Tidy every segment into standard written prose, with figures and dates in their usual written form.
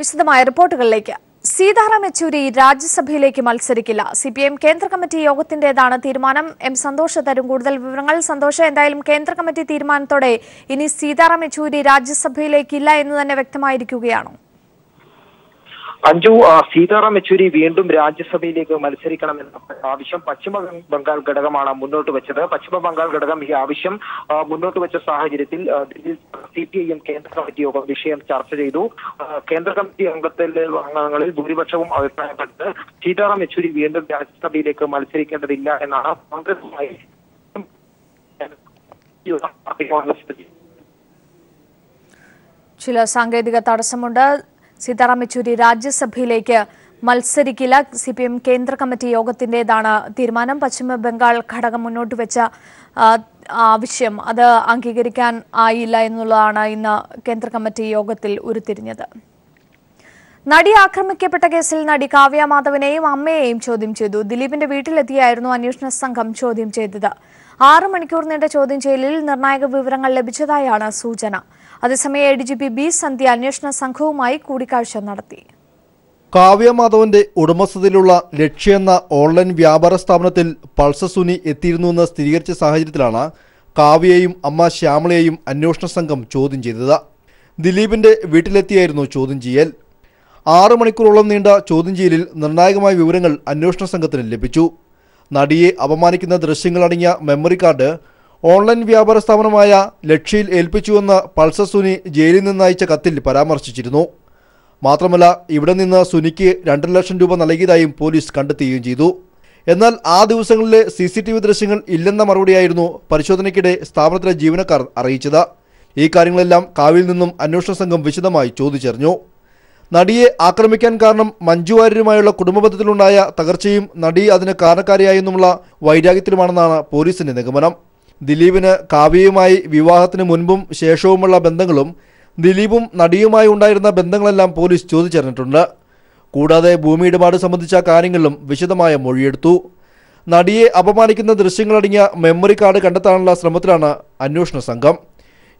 വിശദമായ റിപ്പോർട്ടുകളിലേക്ക്. സീതാറാം യെച്ചൂരി രാജ്യസഭയിലേക്ക് മത്സരിക്കില്ല. CPM കേന്ദ്ര കമ്മിറ്റി യോഗത്തിന്റേതാണ് തീരുമാനം. എം സന്തോഷ് തരും കൂടുതൽ വിവരങ്ങൾ. സന്തോഷ്, എന്തായാലും കേന്ദ്ര കമ്മിറ്റി തീരുമാനത്തോടെ ഇനി സീതാറാം യെച്ചൂരി രാജ്യസഭയിലേക്കില്ല എന്ന് തന്നെ വ്യക്തമായിരിക്കുകയാണോ? അഞ്ജു, സീതാറാം യെച്ചൂരി വീണ്ടും രാജ്യസഭയിലേക്ക് മത്സരിക്കണമെന്ന ആവശ്യം പശ്ചിമ ബംഗാൾ ഘടകമാണ് മുന്നോട്ട് വെച്ചത്. പശ്ചിമ ബംഗാൾ ഘടകം ഈ ആവശ്യം മുന്നോട്ട് വെച്ച സാഹചര്യത്തിൽ CPIM കേന്ദ്ര കമ്മിറ്റി യോഗം വിഷയം ചർച്ച ചെയ്തു. കേന്ദ്ര കമ്മിറ്റി അംഗങ്ങളിൽ ഭൂരിപക്ഷവും അഭിപ്രായപ്പെട്ടത് സീതാറാം യെച്ചൂരി വീണ്ടും രാജ്യസഭയിലേക്ക് മത്സരിക്കേണ്ടതില്ല എന്നാണ്. കോൺഗ്രസുമായി ചില സാങ്കേതിക തടസ്സമുണ്ട്. സീതാറാം യെച്ചൂരി രാജ്യസഭയിലേക്ക് മത്സരിക്കില്ല. CPM കേന്ദ്ര കമ്മിറ്റി യോഗത്തിന്റേതാണ് തീരുമാനം. പശ്ചിമ ബംഗാൾ ഘടകം മുന്നോട്ട് വെച്ച ആവശ്യം അത് അംഗീകരിക്കാൻ ആയില്ല എന്നുള്ളതാണ് ഇന്ന് കേന്ദ്ര കമ്മിറ്റി യോഗത്തിൽ ഉരുത്തിരിഞ്ഞത്. നടി ആക്രമിക്കപ്പെട്ട കേസിൽ നടി കാവ്യ മാധവനെയും അമ്മയെയും ചോദ്യം ചെയ്തു. ദിലീപിന്റെ വീട്ടിലെത്തിയായിരുന്നു അന്വേഷണ സംഘം ചോദ്യം ചെയ്തത്. 6 മണിക്കൂർ നീണ്ട ചോദ്യം ചെയ്യലിൽ നിർണായക വിവരങ്ങൾ ലഭിച്ചതായാണ് സൂചന. അതേസമയം ADGP B സന്ധ്യ അന്വേഷണ സംഘവുമായി കൂടിക്കാഴ്ച നടത്തി. കാവ്യ മാധവന്റെ ഉടമസ്ഥതയിലുള്ള ലക്ഷ്യ എന്ന ഓൺലൈൻ വ്യാപാര സ്ഥാപനത്തിൽ പൾസർ സുനി എത്തിയിരുന്നുവെന്ന് സ്ഥിരീകരിച്ച സാഹചര്യത്തിലാണ് കാവ്യയെയും അമ്മ ശ്യാമളയെയും അന്വേഷണ സംഘം ചോദ്യം ചെയ്തത്. ദിലീപിന്റെ വീട്ടിലെത്തിയായിരുന്നു ചോദ്യം ചെയ്യൽ. 6 മണിക്കൂറോളം നീണ്ട ചോദ്യം ചെയ്യലിൽ നിർണായകമായ വിവരങ്ങൾ അന്വേഷണ സംഘത്തിന് ലഭിച്ചു. നടിയെ അപമാനിക്കുന്ന ദൃശ്യങ്ങളടങ്ങിയ മെമ്മറി കാർഡ് ഓൺലൈൻ വ്യാപാര സ്ഥാപനമായ ലക്ഷ്യയിൽ ഏൽപ്പിച്ചുവെന്ന് പൾസർ സുനി ജയിലിൽ നിന്ന് അയച്ച കത്തിൽ പരാമർശിച്ചിരുന്നു. മാത്രമല്ല, ഇവിടെ നിന്ന് സുനിക്ക് 2.5 ലക്ഷം രൂപ നൽകിയതായും പോലീസ് കണ്ടെത്തുകയും ചെയ്തു. എന്നാൽ ആ ദിവസങ്ങളിലെ CCTV ദൃശ്യങ്ങൾ ഇല്ലെന്ന മറുപടിയായിരുന്നു പരിശോധനയ്ക്കിടെ സ്ഥാപനത്തിലെ ജീവനക്കാർ അറിയിച്ചത്. ഈ കാര്യങ്ങളെല്ലാം കാവ്യയിൽ നിന്നും അന്വേഷണ സംഘം വിശദമായി ചോദിച്ചറിഞ്ഞു. നടിയെ ആക്രമിക്കാൻ കാരണം മഞ്ജു വാര്യരുമായുള്ള കുടുംബബന്ധത്തിലുണ്ടായ തകർച്ചയും നടി അതിന് കാരണക്കാരിയായെന്നുമുള്ള വൈരാഗ്യത്തിലുമാണെന്നാണ് പോലീസിന്റെ നിഗമനം. ദിലീപിന് കാവ്യയുമായി വിവാഹത്തിന് മുൻപും ശേഷവുമുള്ള ബന്ധങ്ങളും ദിലീപും നടിയുമായി ഉണ്ടായിരുന്ന ബന്ധങ്ങളെല്ലാം പോലീസ് ചോദിച്ചറിഞ്ഞിട്ടുണ്ട്. കൂടാതെ ഭൂമി ഇടപാട് സംബന്ധിച്ച കാര്യങ്ങളിലും വിശദമായ മൊഴിയെടുത്തു. നടിയെ അപമാനിക്കുന്ന ദൃശ്യങ്ങളടങ്ങിയ മെമ്മറി കാർഡ് കണ്ടെത്താനുള്ള ശ്രമത്തിലാണ് അന്വേഷണ സംഘം.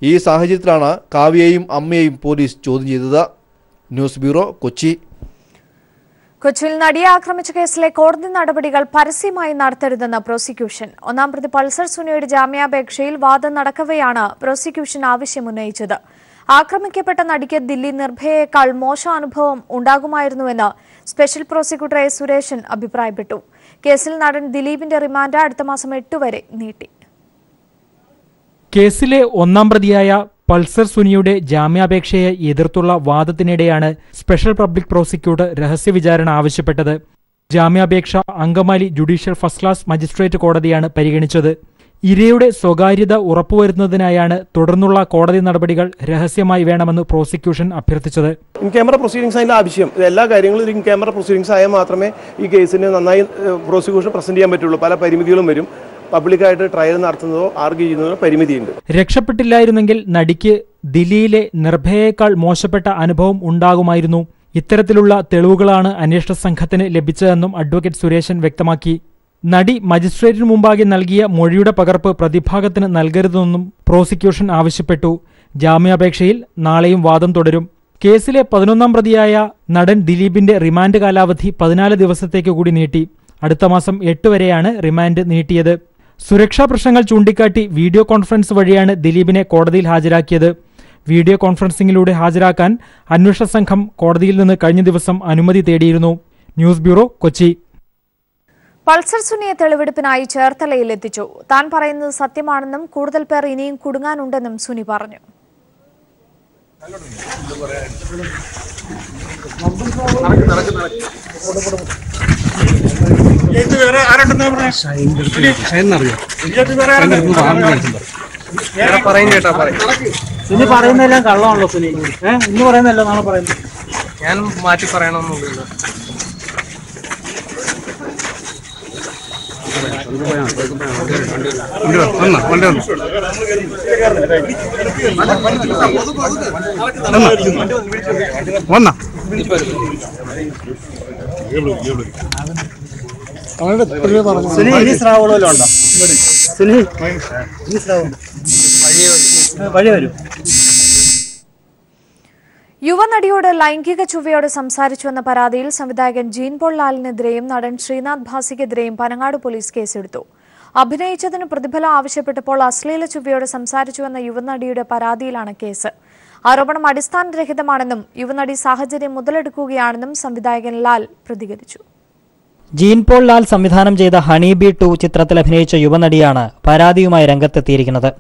ഈ സാഹചര്യത്തിലാണ് കാവ്യയെയും അമ്മയെയും പോലീസ് ചോദ്യം ചെയ്തത്. News bureau, Kochi. കൊച്ചിയിൽ നടിയെ ആക്രമിച്ച കേസിലെ കോടതി നടപടികൾ പരസ്യമായി നടത്തരുതെന്ന് പ്രോസിക്യൂഷൻ. 1-ാം പ്രതി പൾസർ സുനിയുടെ ജാമ്യാപേക്ഷയിൽ വാദം നടക്കവെയാണ് പ്രോസിക്യൂഷൻ ആവശ്യമുന്നയിച്ചത്. ആക്രമിക്കപ്പെട്ട നടിക്ക് ദില്ലി നിർഭയയേക്കാൾ മോശം അനുഭവം ഉണ്ടാകുമായിരുന്നുവെന്ന് സ്പെഷ്യൽ പ്രോസിക്യൂട്ടർ A. സുരേഷൻ അഭിപ്രായപ്പെട്ടു. കേസിൽ നടൻ ദിലീപിന്റെ റിമാൻഡ് അടുത്ത മാസം 8 വരെ നീട്ടി. കേസിലെ 1-ാം പ്രതിയായ പൾസർ സുനിയുടെ ജാമ്യാപേക്ഷയെ എതിർത്തുള്ള വാദത്തിനിടെയാണ് സ്പെഷ്യൽ പബ്ലിക് പ്രോസിക്യൂട്ടർ രഹസ്യവിചാരണ ആവശ്യപ്പെട്ടത്. ജാമ്യാപേക്ഷ Angamaly judicial first class magistrate കോടതിയാണ് പരിഗണിച്ചത്. ഇരയുടെ സ്വകാര്യത ഉറപ്പുവരുത്തുന്നതിനായാണ് തുടർന്നുള്ള കോടതി നടപടികൾ രഹസ്യമായി വേണമെന്ന് പ്രോസിക്യൂഷൻ അഭ്യർത്ഥിച്ചത്. ഇൻ ക്യാമറ പ്രൊസീഡിംഗ്സ് അതിന്റെ ആവശ്യം എല്ലാ കാര്യങ്ങളും ഇൻ ക്യാമറ പ്രൊസീഡിംഗ്സ് ആയാൽ മാത്രമേ ഈ കേസിന് നന്നായി പ്രോസിക്യൂഷൻ പ്രസന്റ് ചെയ്യാൻ പറ്റുള്ളൂ. പല പരിമിതികളും വരും. പബ്ലിക്കായിട്ട് ട്രയൽ നടത്തുന്നതോ ആർഗ്യൂ ചെയ്യുന്നതോ പരിമിതിയുണ്ട്. രക്ഷപ്പെട്ടില്ലായിരുന്നെങ്കിൽ നടിക്ക് ദില്ലിയിലെ നിർഭയയേക്കാൾ മോശപ്പെട്ട അനുഭവം ഉണ്ടാകുമായിരുന്നു. ഇത്തരത്തിലുള്ള തെളിവുകളാണ് അന്വേഷണ സംഘത്തിന് ലഭിച്ചതെന്നും അഡ്വക്കേറ്റ് സുരേഷൻ വ്യക്തമാക്കി. നടി മജിസ്ട്രേറ്റിന് മുമ്പാകെ നൽകിയ മൊഴിയുടെ പകർപ്പ് പ്രതിഭാഗത്തിന് നൽകരുതെന്നും പ്രോസിക്യൂഷൻ ആവശ്യപ്പെട്ടു. ജാമ്യാപേക്ഷയിൽ നാളെയും വാദം തുടരും. കേസിലെ 11-ാം പ്രതിയായ നടൻ ദിലീപിന്റെ റിമാൻഡ് കാലാവധി 14 ദിവസത്തേക്ക് കൂടി നീട്ടി. അടുത്ത മാസം 8 വരെയാണ് റിമാൻഡ് നീട്ടിയത്. സുരക്ഷാ പ്രശ്നങ്ങൾ ചൂണ്ടിക്കാട്ടി വീഡിയോ കോൺഫറൻസ് വഴിയാണ് ദിലീപിനെ കോടതിയിൽ ഹാജരാക്കിയത്. വീഡിയോ കോൺഫറൻസിംഗിലൂടെ ഹാജരാക്കാൻ അന്വേഷണ സംഘം കോടതിയിൽ നിന്ന് കഴിഞ്ഞ ദിവസം അനുമതി തേടിയിരുന്നു. News bureau, Kochi. പൾസർ സുനിയെ തെളിവെടുപ്പിനായി ചേർത്തലയിൽ എത്തിച്ചു. താൻ പറയുന്നത് സത്യമാണെന്നും കൂടുതൽ പേർ ഇനിയും കുടുങ്ങാനുണ്ടെന്നും സുനി പറഞ്ഞു. സുനി പറയുന്നതെല്ലാം കള്ളമാണല്ലോ. സുനി ഇന്ന് പറയുന്നല്ലോ നാളെ പറയുന്നത്. ഞാൻ മാറ്റി പറയണമെന്നുള്ളൂ. സുനി ഇനി സ്രാവുകളല്ലോ ഉണ്ടോ? സുനി ഇനി സ്രാവ് വഴി വരും. യുവനടിയോട് ലൈംഗിക ചുവയോട് സംസാരിച്ചുവെന്ന പരാതിയിൽ സംവിധായകൻ ജീൻ പോൾ ലാലിനെതിരെയും നടൻ ശ്രീനാഥ് ഭാസിക്കെതിരെയും പനങ്ങാട് പോലീസ് കേസെടുത്തു. അഭിനയിച്ചതിന് പ്രതിഫലം ആവശ്യപ്പെട്ടപ്പോൾ അശ്ലീല ചുവയോട് സംസാരിച്ചുവെന്ന യുവനടിയുടെ പരാതിയിലാണ് കേസ്. ആരോപണം അടിസ്ഥാനരഹിതമാണെന്നും യുവനടി സാഹചര്യം മുതലെടുക്കുകയാണെന്നും സംവിധായകൻ ലാൽ പ്രതികരിച്ചു. ജീൻ പോൾ ലാൽ സംവിധാനം ചെയ്ത ഹണിബി 2 ചിത്രത്തിൽ അഭിനയിച്ച യുവനടിയാണ് പരാതിയുമായി രംഗത്തെത്തിയിരിക്കുന്നത്.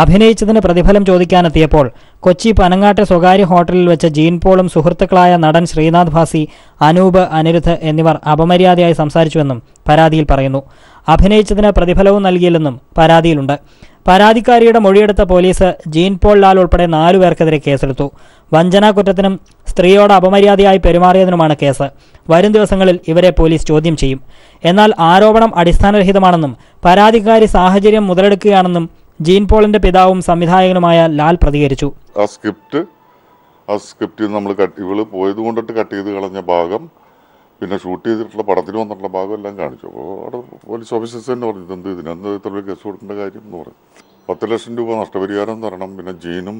അഭിനയിച്ചതിന് പ്രതിഫലം ചോദിക്കാനെത്തിയപ്പോൾ കൊച്ചി പനങ്ങാട്ടെ സ്വകാര്യ ഹോട്ടലിൽ വെച്ച് ജീൻ പോളും സുഹൃത്തുക്കളായ നടൻ ശ്രീനാഥ് ഭാസി, അനൂപ്, അനിരുദ്ധ് എന്നിവർ അപമര്യാദയായി സംസാരിച്ചുവെന്നും പരാതിയിൽ പറയുന്നു. അഭിനയിച്ചതിന് പ്രതിഫലവും നൽകിയില്ലെന്നും പരാതിയിലുണ്ട്. പരാതിക്കാരിയുടെ മൊഴിയെടുത്ത പോലീസ് ജീൻ പോൾ ലാൽ ഉൾപ്പെടെ 4 പേർക്കെതിരെ കേസെടുത്തു. വഞ്ചനാകുറ്റത്തിനും സ്ത്രീയോട് അപമര്യാദയായി പെരുമാറിയതിനുമാണ് കേസ്. വരും ദിവസങ്ങളിൽ ഇവരെ പോലീസ് ചോദ്യം ചെയ്യും. എന്നാൽ ആരോപണം അടിസ്ഥാനരഹിതമാണെന്നും പരാതിക്കാരി സാഹചര്യം മുതലെടുക്കുകയാണെന്നും ജീൻ പോളിന്റെ പിതാവും സംവിധായകനുമായ ലാൽ പ്രതികരിച്ചു. ആ സ്ക്രിപ്റ്റ് നമ്മൾ ഇവള് പോയത് കൊണ്ടിട്ട് കട്ട് ചെയ്ത് കളഞ്ഞ ഭാഗം, പിന്നെ ഷൂട്ട് ചെയ്തിട്ടുള്ള പടത്തിന് വന്നിട്ടുള്ള ഭാഗം എല്ലാം കാണിച്ചു. അപ്പോൾ അവിടെ പോലീസ് ഓഫീസേഴ്സ് തന്നെ പറഞ്ഞു, എന്ത് ഇതിനെന്ത് ഇത്ര കേസ് കൊടുക്കേണ്ട കാര്യം എന്ന് പറഞ്ഞു. 10 ലക്ഷം രൂപ നഷ്ടപരിഹാരം തരണം. പിന്നെ ജീനും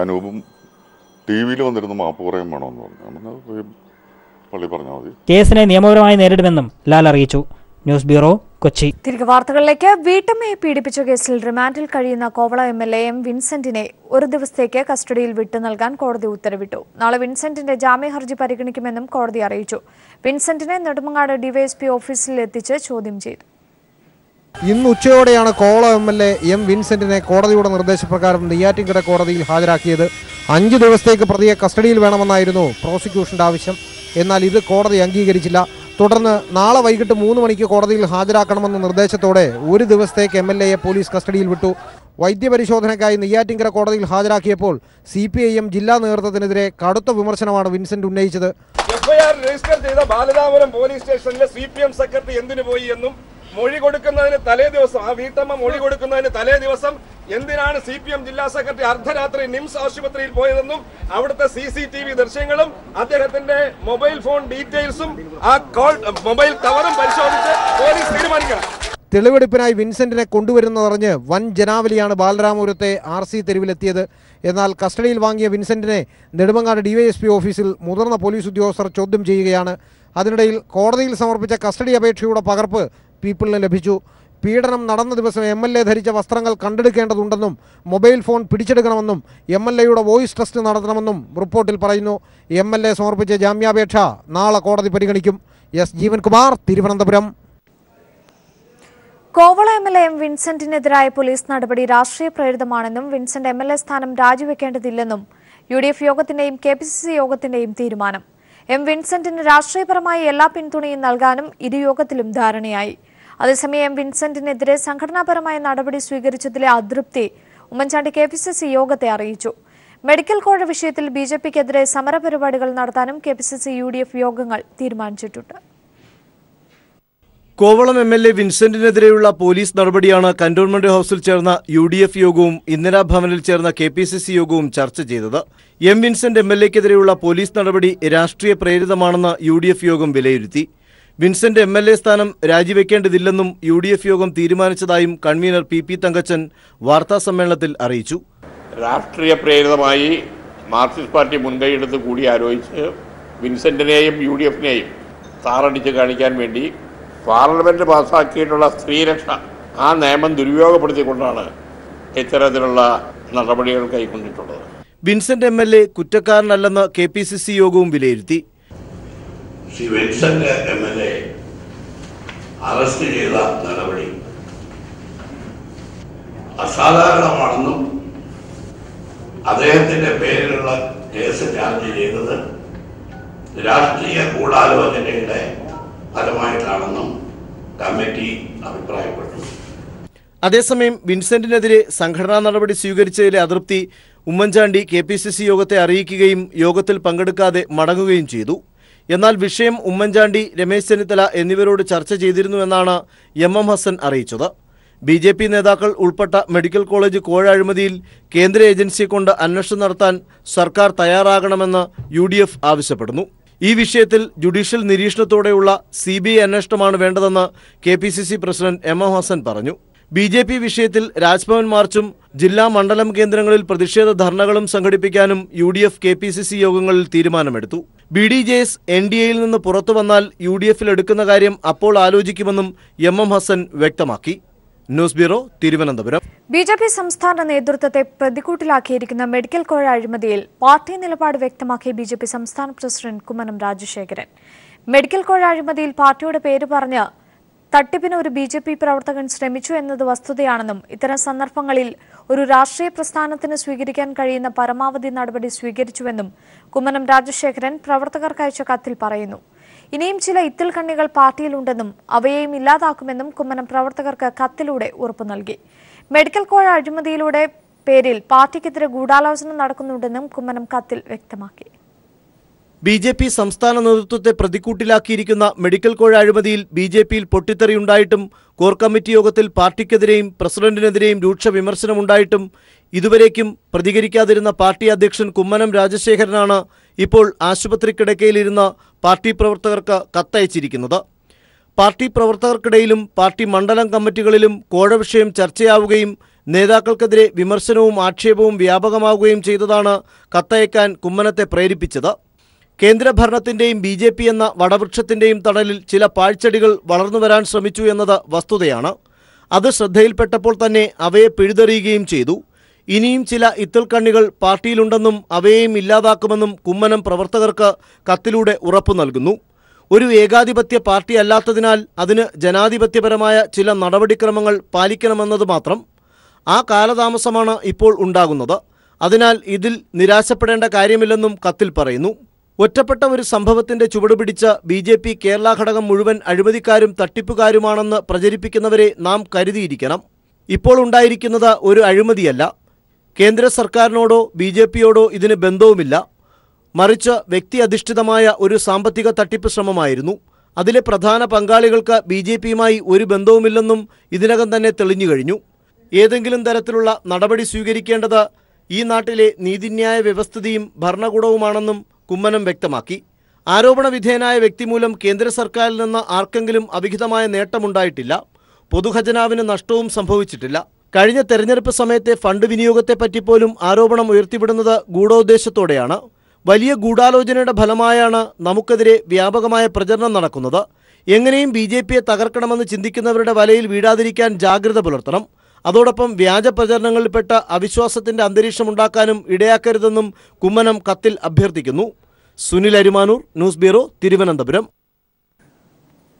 അനൂപും TV-യിൽ വന്നിരുന്ന് മാപ്പ് പറയാൻ വേണമെന്ന് പറഞ്ഞു. നമ്മൾ പള്ളി പറഞ്ഞാൽ മതി. കേസിനെ നിയമപരമായി നേരിടുമെന്നും ലാൽ അറിയിച്ചു. News bureau, Kochi. തിരികെ വാർത്തകളിലേക്ക്. വീട്ടമ്മയെ പീഡിപ്പിച്ച കേസിൽ റിമാൻഡിൽ കഴിയുന്ന കോവള MLA M വിൻസെന്റിനെ 1 ദിവസത്തേക്ക് കസ്റ്റഡിയിൽ വിട്ടു നൽകാൻ കോടതി ഉത്തരവിട്ടു. നാളെ വിൻസെന്റിന്റെ ജാമ്യ ഹർജി പരിഗണിക്കുമെന്നും കോടതി അറിയിച്ചു. വിൻസെന്റിനെ നെടുമങ്ങാട് DYSP ഓഫീസിൽ എത്തിച്ച് ചോദ്യം ചെയ്തു. ഇന്ന് ഉച്ചയോടെയാണ് കോവള MLA M വിൻസെന്റിനെ കോടതിയുടെ നിർദ്ദേശപ്രകാരം നെയ്യാറ്റിൻകര കോടതിയിൽ ഹാജരാക്കിയത്. 5 ദിവസത്തേക്ക് പ്രതിയെ കസ്റ്റഡിയിൽ വേണമെന്നായിരുന്നു പ്രോസിക്യൂഷന്റെ ആവശ്യം. എന്നാൽ ഇത് കോടതി അംഗീകരിച്ചില്ല. തുടർന്ന് നാളെ വൈകിട്ട് 3 മണിക്ക് കോടതിയിൽ ഹാജരാക്കണമെന്ന നിർദ്ദേശത്തോടെ 1 ദിവസത്തേക്ക് MLAയെ പോലീസ് കസ്റ്റഡിയിൽ വിട്ടു. വൈദ്യപരിശോധനയ്ക്കായി നെയ്യാറ്റിൻകര കോടതിയിൽ ഹാജരാക്കിയപ്പോൾ CPIM ജില്ലാ നേതൃത്വത്തിനെതിരെ കടുത്ത വിമർശനമാണ് വിൻസെന്റ് ഉന്നയിച്ചത്. FIR രജിസ്റ്റർ ചെയ്ത ബാലരാമപുരം പോലീസ് സ്റ്റേഷനിലെ CPM സെക്രട്ടറി എന്തിനു പോയി എന്നും മൊഴി കൊടുക്കുന്നതിന് തലേ ദിവസം, ആ വീട്ടമ്മ മൊഴി കൊടുക്കുന്നതിന് തലേ ദിവസം എന്തിനാണ് CPM ജില്ലാ സെക്രട്ടറി അർദ്ധരാത്രി നിംസ് ആശുപത്രിയിൽ പോയതെന്നും അവിടുത്തെ CCTV ദൃശ്യങ്ങളും അദ്ദേഹത്തിന്റെ മൊബൈൽ ഫോൺ ഡീറ്റെയിൽസും ആ കോൾ മൊബൈൽ ടവറും പരിശോധിച്ച് പോലീസ് തീരുമാനിക്കണം. തെളിവെടുപ്പിനായി വിൻസെന്റിനെ കൊണ്ടുവരുന്നതറിഞ്ഞ് വൻ ജനാവലിയാണ് ബാലരാമപുരത്തെ RC തെരുവിലെത്തിയത്. എന്നാൽ കസ്റ്റഡിയിൽ വാങ്ങിയ വിൻസെന്റിനെ നെടുമങ്ങാട് DYSP ഓഫീസിൽ മുതിർന്ന പോലീസ് ഉദ്യോഗസ്ഥർ ചോദ്യം ചെയ്യുകയാണ്. അതിനിടയിൽ കോടതിയിൽ സമർപ്പിച്ച കസ്റ്റഡി അപേക്ഷയുടെ പകർപ്പ് പീപ്പിളിന് ലഭിച്ചു. പീഡനം നടന്ന ദിവസം MLA ധരിച്ച വസ്ത്രങ്ങൾ കണ്ടെടുക്കേണ്ടതുണ്ടെന്നും മൊബൈൽ ഫോൺ പിടിച്ചെടുക്കണമെന്നും MLAയുടെ വോയിസ് ടെസ്റ്റ് നടത്തണമെന്നും റിപ്പോർട്ടിൽ പറയുന്നു. MLA സമർപ്പിച്ച ജാമ്യാപേക്ഷ നാളെ കോടതി പരിഗണിക്കും. S. ജീവൻകുമാർ, തിരുവനന്തപുരം. കോവള MLA M വിൻസെന്റിനെതിരായ പോലീസ് നടപടി രാഷ്ട്രീയ പ്രേരിതമാണെന്നും വിൻസെന്റ് MLA സ്ഥാനം രാജിവെക്കേണ്ടതില്ലെന്നും UDF യോഗത്തിന്റെയും KPCC യോഗത്തിന്റെയും തീരുമാനം. M വിൻസെന്റിന് രാഷ്ട്രീയപരമായി എല്ലാ പിന്തുണയും നൽകാനും ഇരു യോഗത്തിലും ധാരണയായി. അതേസമയം വിൻസെന്റിനെതിരെ സംഘടനാപരമായ നടപടി സ്വീകരിച്ചതിലെ അതൃപ്തി ഉമ്മൻചാണ്ടി KPCC യോഗത്തെ അറിയിച്ചു. മെഡിക്കൽ കോഴ വിഷയത്തിൽ BJPക്കെതിരെ സമരപരിപാടികൾ നടത്താനും KPCC UDF യോഗങ്ങൾ തീരുമാനിച്ചിട്ടുണ്ട്. കോവളം MLA വിൻസെന്റിനെതിരെയുള്ള പോലീസ് നടപടിയാണ് കന്റോൺമെന്റ് ഹൌസിൽ ചേർന്ന UDF യോഗവും ഇന്ദിരാഭവനിൽ ചേർന്ന KPCC യോഗവും ചർച്ച ചെയ്തത്. M വിൻസെന്റ് MLAക്കെതിരെയുള്ള പോലീസ് നടപടി രാഷ്ട്രീയ പ്രേരിതമാണെന്ന് UDF യോഗം വിലയിരുത്തി. വിൻസെന്റ് MLA സ്ഥാനം രാജിവെക്കേണ്ടതില്ലെന്നും UDF യോഗം തീരുമാനിച്ചതായും കൺവീനർ PP തങ്കച്ചൻ വാർത്താസമ്മേളനത്തിൽ അറിയിച്ചു. രാഷ്ട്രീയ പ്രേരിതമായി മാർക്സിസ്റ്റ് പാർട്ടി മുൻകൈയെടുത്ത് കൂടി ആലോചിച്ച് വിൻസെന്റിനെയും UDFനെയും താറടിച്ച് കാണിക്കാൻ വേണ്ടി പാർലമെന്റ് പാസ്സാക്കിയിട്ടുള്ള സ്ത്രീരക്ഷ ആ നിയമം ദുരുപയോഗപ്പെടുത്തിക്കൊണ്ടാണ് ഇത്തരത്തിലുള്ള നടപടികൾ കൈക്കൊണ്ടിട്ടുള്ളത്. വിൻസെന്റ് MLA കുറ്റക്കാരനല്ലെന്ന് KPCC യോഗവും വിലയിരുത്തി. വിൻസെന്റ് MLA അറസ്റ്റ് ചെയ്ത നടപടി അസാധാരണമാണെന്നും അദ്ദേഹത്തിന്റെ പേരിലുള്ള കേസ് ചാർജ് ചെയ്തത് രാഷ്ട്രീയ ഗൂഢാലോചനയുടെ ഫലമായിട്ടാണെന്നും കമ്മിറ്റി അഭിപ്രായപ്പെട്ടു. അതേസമയം വിൻസെന്റിനെതിരെ സംഘടനാ നടപടി സ്വീകരിച്ചതിലെ അതൃപ്തി ഉമ്മൻചാണ്ടി KPCC യോഗത്തെ അറിയിക്കുകയും യോഗത്തിൽ പങ്കെടുക്കാതെ മടങ്ങുകയും ചെയ്തു. എന്നാൽ വിഷയം ഉമ്മൻചാണ്ടി, രമേശ് ചെന്നിത്തല എന്നിവരോട് ചർച്ച ചെയ്തിരുന്നുവെന്നാണ് MM ഹസൻ അറിയിച്ചത്. BJP നേതാക്കൾ ഉൾപ്പെട്ട മെഡിക്കൽ കോളേജ് കോഴ അഴിമതിയിൽ കേന്ദ്ര ഏജൻസിയെ കൊണ്ട് അന്വേഷണം നടത്താൻ സർക്കാർ തയ്യാറാകണമെന്ന് UDF ആവശ്യപ്പെടുന്നു. ഈ വിഷയത്തിൽ ജുഡീഷ്യൽ നിരീക്ഷണത്തോടെയുള്ള CBI അന്വേഷണമാണ് വേണ്ടതെന്ന് KPCC പ്രസിഡന്റ് MM ഹസൻ പറഞ്ഞു. BJP വിഷയത്തിൽ രാജ്ഭവൻ മാർച്ചും ജില്ലാ മണ്ഡലം കേന്ദ്രങ്ങളിൽ പ്രതിഷേധ ധർണകളും സംഘടിപ്പിക്കാനും UDF KPCC യോഗങ്ങളിൽ തീരുമാനമെടുത്തു. BDJS NDAയിൽ നിന്ന് പുറത്തു വന്നാൽ UDFൽ എടുക്കുന്ന കാര്യം അപ്പോൾ ആലോചിക്കുമെന്നും MM ഹസൻ വ്യക്തമാക്കി. News bureau, Thiruvananthapuram. BJP സംസ്ഥാന നേതൃത്വത്തെ പ്രതികൂട്ടിലാക്കിയിരിക്കുന്ന മെഡിക്കൽ കോഴ അഴിമതിയിൽ പാർട്ടി നിലപാട് വ്യക്തമാക്കി BJP സംസ്ഥാന പ്രസിഡന്റ് കുമ്മനം രാജശേഖരൻ. മെഡിക്കൽ കോഴ അഴിമതിയിൽ പാർട്ടിയുടെ പേര് പറഞ്ഞ് തട്ടിപ്പിന് ഒരു BJP പ്രവർത്തകൻ ശ്രമിച്ചു എന്നത് വസ്തുതയാണെന്നും ഇത്തരം സന്ദർഭങ്ങളിൽ ഒരു രാഷ്ട്രീയ പ്രസ്ഥാനത്തിന് സ്വീകരിക്കാൻ കഴിയുന്ന പരമാവധി നടപടി സ്വീകരിച്ചുവെന്നും കുമ്മനം രാജശേഖരൻ പ്രവർത്തകർക്ക് അയച്ച കത്തിൽ പറയുന്നു. ഇനിയും ചില ഇത്തിൽ കണ്ണികൾ പാർട്ടിയിലുണ്ടെന്നും അവയെയും ഇല്ലാതാക്കുമെന്നും കുമ്മനം പ്രവർത്തകർക്ക് കത്തിലൂടെ ഉറപ്പു നൽകി. മെഡിക്കൽ കോഴ അഴിമതിയിലൂടെ പേരിൽ പാർട്ടിക്കെതിരെ ഗൂഢാലോചന നടക്കുന്നുണ്ടെന്നും കുമ്മനം കത്തിൽ വ്യക്തമാക്കി. BJP സംസ്ഥാന നേതൃത്വത്തെ പ്രതികൂട്ടിലാക്കിയിരിക്കുന്ന മെഡിക്കൽ കോഴ അഴിമതിയിൽ BJPയിൽ പൊട്ടിത്തെറിയുണ്ടായിട്ടും കോർ കമ്മിറ്റി യോഗത്തിൽ പാർട്ടിക്കെതിരെയും പ്രസിഡന്റിനെതിരെയും രൂക്ഷ വിമർശനമുണ്ടായിട്ടും ഇതുവരേക്കും പ്രതികരിക്കാതിരുന്ന പാർട്ടി അധ്യക്ഷൻ കുമ്മനം രാജശേഖരനാണ് ഇപ്പോൾ ആശുപത്രി കിടക്കയിലിരുന്ന പാർട്ടി പ്രവർത്തകർക്ക് കത്തയച്ചിരിക്കുന്നത്. പാർട്ടി പ്രവർത്തകർക്കിടയിലും പാർട്ടി മണ്ഡലം കമ്മിറ്റികളിലും കോഴ വിഷയം ചർച്ചയാവുകയും നേതാക്കൾക്കെതിരെ വിമർശനവും ആക്ഷേപവും വ്യാപകമാവുകയും ചെയ്തതാണ് കത്തയക്കാൻ കുമ്മനത്തെ പ്രേരിപ്പിച്ചത്. കേന്ദ്രഭരണത്തിന്റെയും BJP എന്ന വടവൃക്ഷത്തിന്റെയും തണലിൽ ചില പാഴ്ചെടികൾ വളർന്നുവരാൻ ശ്രമിച്ചു എന്നത് വസ്തുതയാണ്. അത് ശ്രദ്ധയിൽപ്പെട്ടപ്പോൾ തന്നെ അവയെ പിഴുതെറിയുകയും ചെയ്തു. ഇനിയും ചില ഇത്തിൽ കണ്ണികൾ പാർട്ടിയിലുണ്ടെന്നും അവയെയും ഇല്ലാതാക്കുമെന്നും കുമ്മനം പ്രവർത്തകർക്ക് കത്തിലൂടെ ഉറപ്പു നൽകുന്നു. ഒരു ഏകാധിപത്യ പാർട്ടി അല്ലാത്തതിനാൽ അതിന് ജനാധിപത്യപരമായ ചില നടപടിക്രമങ്ങൾ പാലിക്കണമെന്നത് മാത്രം. ആ കാലതാമസമാണ് ഇപ്പോൾ ഉണ്ടാകുന്നത്. അതിനാൽ ഇതിൽ നിരാശപ്പെടേണ്ട കാര്യമില്ലെന്നും കത്തിൽ പറയുന്നു. ഒറ്റപ്പെട്ട ഒരു സംഭവത്തിന്റെ ചുവടുപിടിച്ച BJP കേരള ഘടകം മുഴുവൻ അഴിമതിക്കാരും തട്ടിപ്പുകാരുമാണെന്ന് പ്രചരിപ്പിക്കുന്നവരെ നാം കരുതിയിരിക്കണം. ഇപ്പോൾ ഉണ്ടായിരിക്കുന്നത് ഒരു അഴിമതിയല്ല. കേന്ദ്ര സർക്കാരിനോടോ BJPയോടോ ഇതിന് ബന്ധവുമില്ല. മറിച്ച് വ്യക്തി അധിഷ്ഠിതമായ ഒരു സാമ്പത്തിക തട്ടിപ്പ് ശ്രമമായിരുന്നു. അതിലെ പ്രധാന പങ്കാളികൾക്ക് BJPയുമായി ഒരു ബന്ധവുമില്ലെന്നും ഇതിനകം തന്നെ തെളിഞ്ഞു കഴിഞ്ഞു. ഏതെങ്കിലും തരത്തിലുള്ള നടപടി സ്വീകരിക്കേണ്ടത് ഈ നാട്ടിലെ നീതിന്യായ വ്യവസ്ഥിതിയും ഭരണകൂടവുമാണെന്നും കുമ്മനം വ്യക്തമാക്കി. ആരോപണ വിധേയനായ വ്യക്തി മൂലം കേന്ദ്ര സർക്കാരിൽ നിന്ന് ആർക്കെങ്കിലും അവിഹിതമായ നേട്ടമുണ്ടായിട്ടില്ല. പൊതുഖജനാവിന് നഷ്ടവും സംഭവിച്ചിട്ടില്ല. കഴിഞ്ഞ തെരഞ്ഞെടുപ്പ് സമയത്തെ ഫണ്ട് വിനിയോഗത്തെപ്പറ്റിപ്പോലും ആരോപണം ഉയർത്തിവിടുന്നത് ഗൂഢോദ്ദേശത്തോടെയാണ്. വലിയ ഗൂഢാലോചനയുടെ ഫലമായാണ് നമുക്കെതിരെ വ്യാപകമായ പ്രചരണം നടക്കുന്നത്. എങ്ങനെയും BJPയെ തകർക്കണമെന്ന് ചിന്തിക്കുന്നവരുടെ വലയിൽ വീഴാതിരിക്കാൻ ജാഗ്രത പുലർത്തണം. അതോടൊപ്പം വ്യാജ പ്രചരണങ്ങളിൽപ്പെട്ട അവിശ്വാസത്തിന്റെ അന്തരീക്ഷമുണ്ടാക്കാനും ഇടയാക്കരുതെന്നും കുമ്മനം കത്തിൽ അഭ്യർത്ഥിക്കുന്നു. Sunil Arimanur, news bureau, Thiruvananthapuram.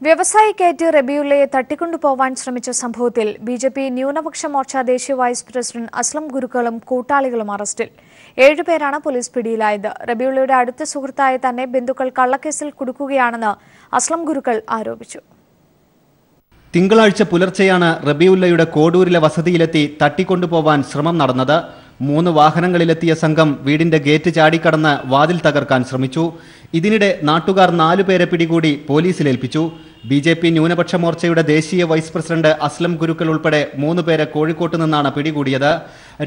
വ്യവസായി KT റബിയുള്ളയെ തട്ടിക്കൊണ്ടുപോവാൻ ശ്രമിച്ച സംഭവത്തിൽ BJP ന്യൂനപക്ഷ മോർച്ച ദേശീയ വൈസ് പ്രസിഡന്റ് അസ്ലം ഗുരുക്കളും കൂട്ടാളികളും അറസ്റ്റിൽ. 7 പേരാണ് പോലീസ് പിടിയിലായത്. റബിയുള്ളയുടെ അടുത്ത സുഹൃത്തായ തന്നെ ബന്ധുക്കൾ കള്ളക്കേസിൽ കുടുക്കുകയാണെന്ന് അസ്ലം ഗുരുക്കൾ ആരോപിച്ചു. തിങ്കളാഴ്ച പുലർച്ചെയാണ് റബിയുള്ളയുടെ കോഡൂരിലെ വസതിയിലെത്തി തട്ടിക്കൊണ്ടുപോവാൻ ശ്രമം നടന്നത്. 3 വാഹനങ്ങളിലെത്തിയ സംഘം വീടിന്റെ ഗേറ്റ് ചാടിക്കടന്ന് വാതിൽ തകർക്കാൻ ശ്രമിച്ചു. ഇതിനിടെ നാട്ടുകാർ 4 പേരെ പിടികൂടി പോലീസിലേൽപ്പിച്ചു. BJP ന്യൂനപക്ഷ മോർച്ചയുടെ ദേശീയ വൈസ് പ്രസിഡന്റ് അസ്ലം ഗുരുക്കൾ ഉൾപ്പെടെ 3 പേരെ കോഴിക്കോട്ട് നിന്നാണ് പിടികൂടിയത്.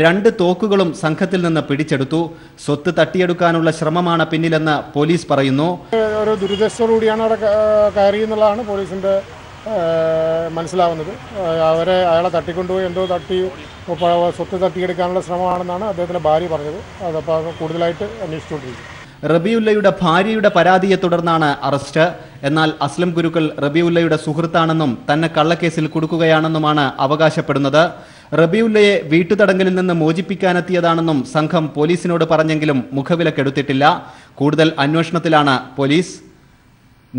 2 തോക്കുകളും സംഘത്തിൽ നിന്ന് പിടിച്ചെടുത്തു. സ്വത്ത് തട്ടിയെടുക്കാനുള്ള ശ്രമമാണ് പിന്നിലെന്ന് പോലീസ് പറയുന്നു. ഒരു ദുരുദ്ദേശത്തോടുകൂടിയാണ് അവിടെ കയറിയെന്നുള്ളതാണ് പോലീസിന്റെ മനസ്സിലാവുന്നത്. അയാളെ തട്ടിക്കൊണ്ടുപോയി എന്തോ സ്വത്ത് തട്ടിയെടുക്കാനുള്ള ശ്രമമാണെന്നാണ് അദ്ദേഹത്തിന്റെ ഭാര്യ പറഞ്ഞത്. അതപ്പോൾ കൂടുതലായിട്ട് അന്വേഷിച്ചുകൊണ്ടിരിക്കും. റബിയുള്ളയുടെ ഭാര്യയുടെ പരാതിയെ തുടർന്നാണ് അറസ്റ്റ്. എന്നാൽ അസ്ലം ഗുരുക്കൾ റബിയുള്ളയുടെ സുഹൃത്താണെന്നും തന്നെ കള്ളക്കേസിൽ കുടുക്കുകയാണെന്നുമാണ് അവകാശപ്പെടുന്നത്. റബിയുള്ളയെ വീട്ടുതടങ്കലിൽ നിന്ന് മോചിപ്പിക്കാനെത്തിയതാണെന്നും സംഘം പോലീസിനോട് പറഞ്ഞെങ്കിലും മുഖവിലക്കെടുത്തിട്ടില്ല. കൂടുതൽ അന്വേഷണത്തിലാണ് പോലീസ്.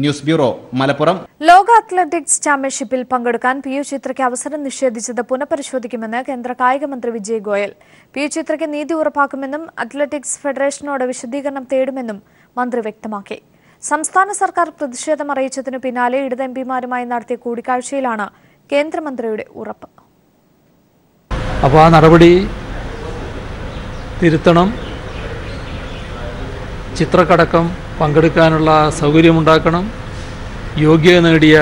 News bureau, Malappuram. ലോക അത്ലറ്റിക്സ് ചാമ്പ്യൻഷിപ്പിൽ പങ്കെടുക്കാൻ PU ചിത്രയ്ക്ക് അവസരം നിഷേധിച്ചത് പുനഃപരിശോധിക്കുമെന്ന് കേന്ദ്ര കായിക മന്ത്രി വിജയ് ഗോയൽ. PU ചിത്രയ്ക്ക് നീതി ഉറപ്പാക്കുമെന്നും അത്ലറ്റിക്സ് ഫെഡറേഷനോട് വിശദീകരണം തേടുമെന്നും മന്ത്രി വ്യക്തമാക്കി. സംസ്ഥാന സർക്കാർ പ്രതിഷേധം അറിയിച്ചതിനു പിന്നാലെ ഇടത് MPമാരുമായി നടത്തിയ കൂടിക്കാഴ്ചയിലാണ് കേന്ദ്രമന്ത്രിയുടെ ഉറപ്പ്. അപ്പോൾ ആ നടപടി തിരുത്തണം. ചിത്രക്കടക്കം പങ്കെടുക്കാനുള്ള സൗകര്യമുണ്ടാക്കണം. യോഗ്യത നേടിയ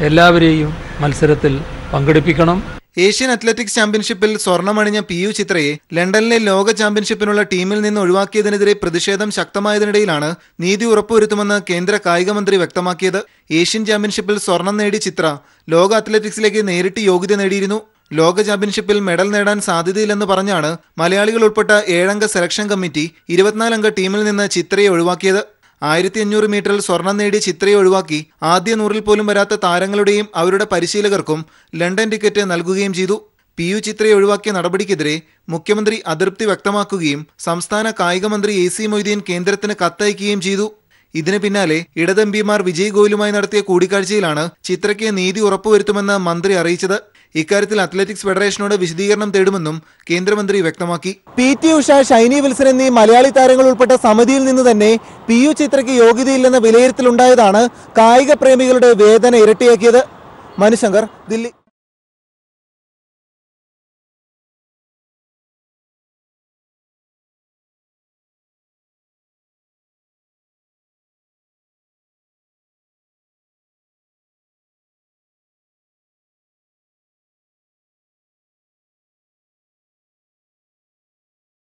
എല്ലാവരെയും മത്സരത്തിൽ പങ്കെടുപ്പിക്കണം. ഏഷ്യൻ അത്ലറ്റിക്സ് ചാമ്പ്യൻഷിപ്പിൽ സ്വർണ്ണമണിഞ്ഞ PU ചിത്രയെ ലണ്ടനിലെ ലോക ചാമ്പ്യൻഷിപ്പിനുള്ള ടീമിൽ നിന്ന് ഒഴിവാക്കിയതിനെതിരെ പ്രതിഷേധം ശക്തമായതിനിടയിലാണ് നീതി ഉറപ്പുവരുത്തുമെന്ന് കേന്ദ്ര കായിക മന്ത്രി വ്യക്തമാക്കിയത്. ഏഷ്യൻ ചാമ്പ്യൻഷിപ്പിൽ സ്വർണം നേടിയ ചിത്ര ലോക അത്ലറ്റിക്സിലേക്ക് നേരിട്ട് യോഗ്യത നേടിയിരുന്നു. ലോക ചാമ്പ്യൻഷിപ്പിൽ മെഡൽ നേടാൻ സാധ്യതയില്ലെന്ന് പറഞ്ഞാണ് മലയാളികൾ ഉൾപ്പെട്ട 7-അംഗ സെലക്ഷൻ കമ്മിറ്റി 24-അംഗ ടീമിൽ നിന്ന് ചിത്രയെ ഒഴിവാക്കിയത്. 1500 മീറ്ററിൽ സ്വർണം നേടിയ ചിത്രയെ ഒഴിവാക്കി ആദ്യ 100-ൽ പോലും വരാത്ത താരങ്ങളുടെയും അവരുടെ പരിശീലകർക്കും ലണ്ടൻ ടിക്കറ്റ് നൽകുകയും ചെയ്തു. PU ചിത്രയെ ഒഴിവാക്കിയ നടപടിക്കെതിരെ മുഖ്യമന്ത്രി അതൃപ്തി വ്യക്തമാക്കുകയും സംസ്ഥാന കായിക മന്ത്രി AC മൊയ്തീൻ കേന്ദ്രത്തിന് കത്തയക്കുകയും ചെയ്തു. ഇതിന് പിന്നാലെ ഇടത് MPമാർ വിജയ് ഗോയലുമായി നടത്തിയ കൂടിക്കാഴ്ചയിലാണ് ചിത്രയ്ക്ക് നീതി ഉറപ്പുവരുത്തുമെന്ന് മന്ത്രി അറിയിച്ചത്. ഇക്കാര്യത്തിൽ അത്ലറ്റിക്സ് ഫെഡറേഷനോട് വിശദീകരണം തേടുമെന്നും കേന്ദ്രമന്ത്രി വ്യക്തമാക്കി. PT ഉഷ, ഷൈനി വിൽസൺ എന്നീ മലയാളി താരങ്ങൾ ഉൾപ്പെട്ട സമിതിയിൽ നിന്ന് തന്നെ PU ചിത്രയ്ക്ക് യോഗ്യതയില്ലെന്ന വിലയിരുത്തലുണ്ടായതാണ് കായിക പ്രേമികളുടെ വേദന ഇരട്ടിയാക്കിയത്. മനുശങ്കർ, ദില്ലി.